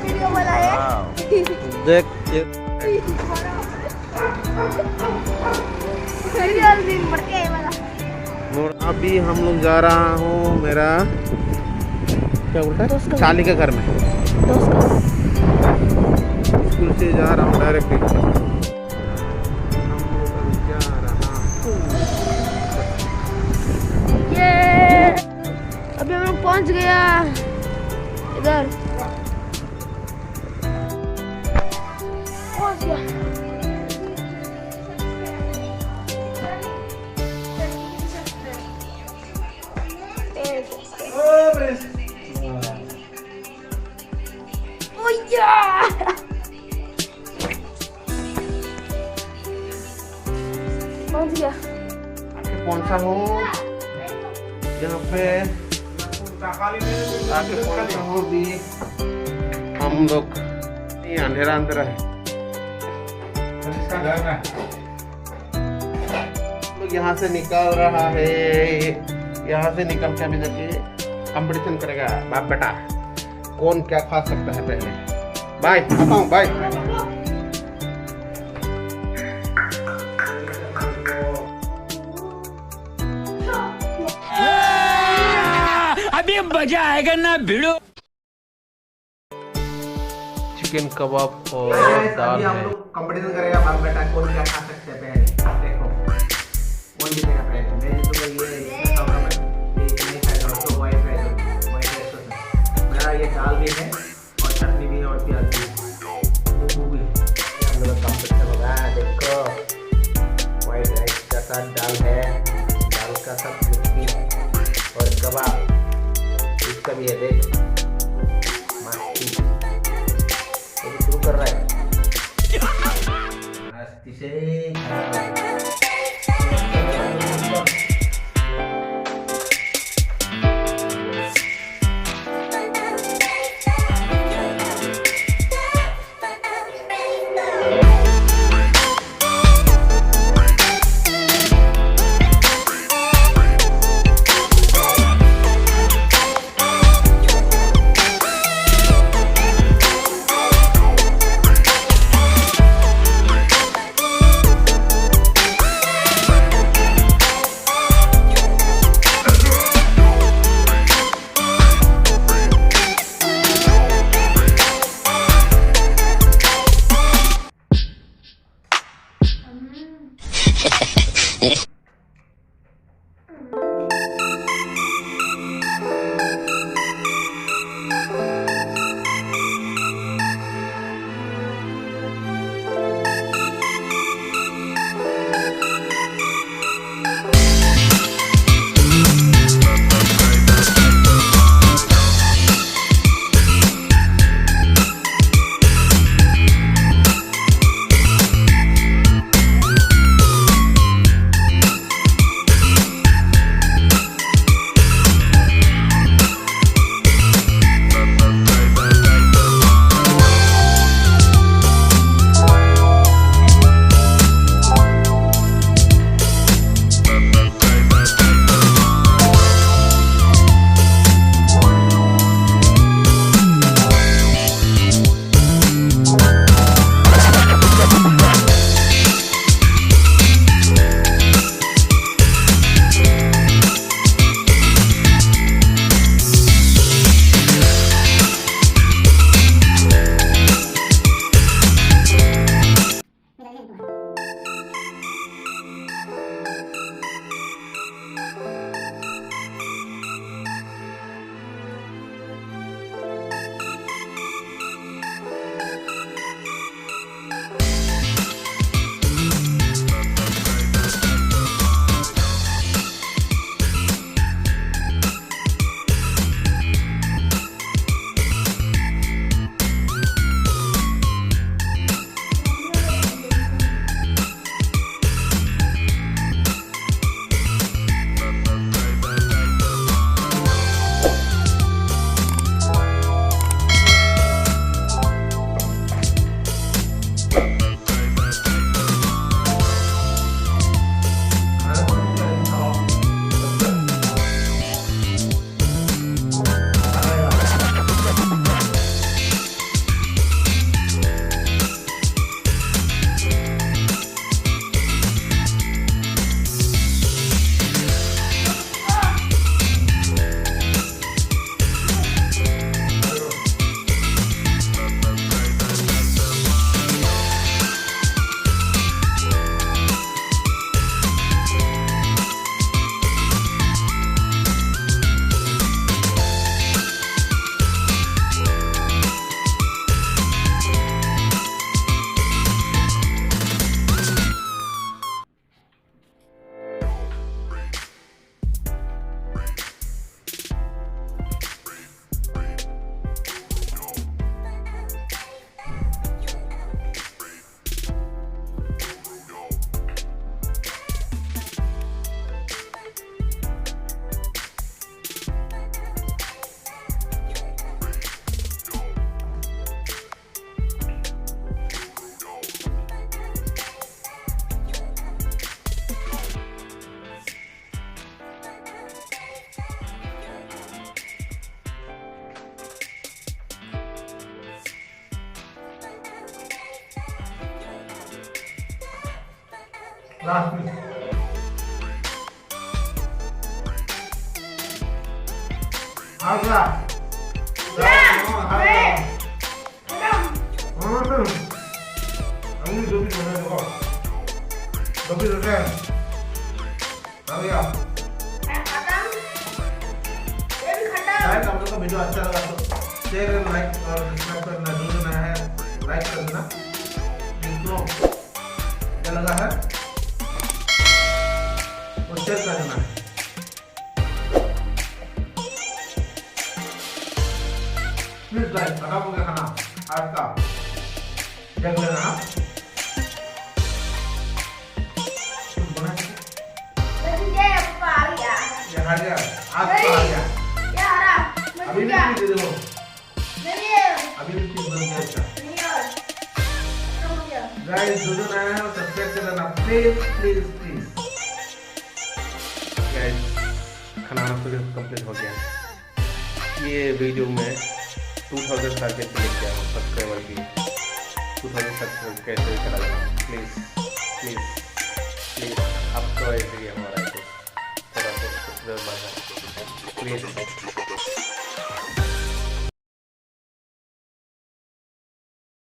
Video वाला है। देख अभी हम लोग जा रहा हूँ मेरा क्या बोलता है शाली के घर में, स्कूल से जा रहा हूँ डायरेक्ट। ये अभी हम लोग पहुँच गया इधर, पहुँच गया। पहुँच गया। पहुंचा हूँ यहाँ पे आके पहुंचा हूँ। भी हम लोग अंधेरा अंधेरा है, लोग यहाँ से निकल रहा है। यहाँ से निकल के अभी जाके कंपटीशन करेगा बाप बेटा, कौन क्या खा सकता है पहले। बाय, आता हूँ, बाय। अभी मजा आएगा ना भिड़ो। चिकन कबाब और दाल है। हम लोग कंपटीशन करेगा बाप बेटा, कौन क्या खा सकते हैं पहले। देखो कौन जीतेगा पहले। मैं जीतूंगा, ये खाऊंगा मैं, ये नहीं खाएगा तो वाइट राइस। मेरा ये दाल भी है और चटनी भी है और प्याज भी है। हम लोग कंपटीशन होगा। देखो वाइट राइस का साथ दाल है, दाल का साथ मिर्ची और कबाब इसका भी है। देख मस्ती शुरू कर रहा है। मस्ती से लास्ट में आजा अभी जो भी होना देखो जो भी होता है आजा शायद आप लोग का वीडियो अच्छा लगा तो शेयर लाइक और सब्सक्राइब करना जो नया है लाइक करना जिसको क्या लगा है वो शेयर करना है प्लीज गाइस अगर आपको खाना आज का देख लेना आप ये हार गया आज तो हार गया अभी भी चीज दे दो अभी भी चीज बन गया इसका गाइस जो नया है वो सब्सक्राइब कर देना प्लीज प्लीज प्लीज गाइस खाना तो कंप्लीट हो गया ये वीडियो में 2000 टारगेट लेके आया सब्सक्राइबर की 2000 सब्सक्राइबर कैसे करा देना प्लीज प्लीज प्लीज आपको ऐसे ही हमारा थोड़ा सा सब्सक्राइब बढ़ा प्लीज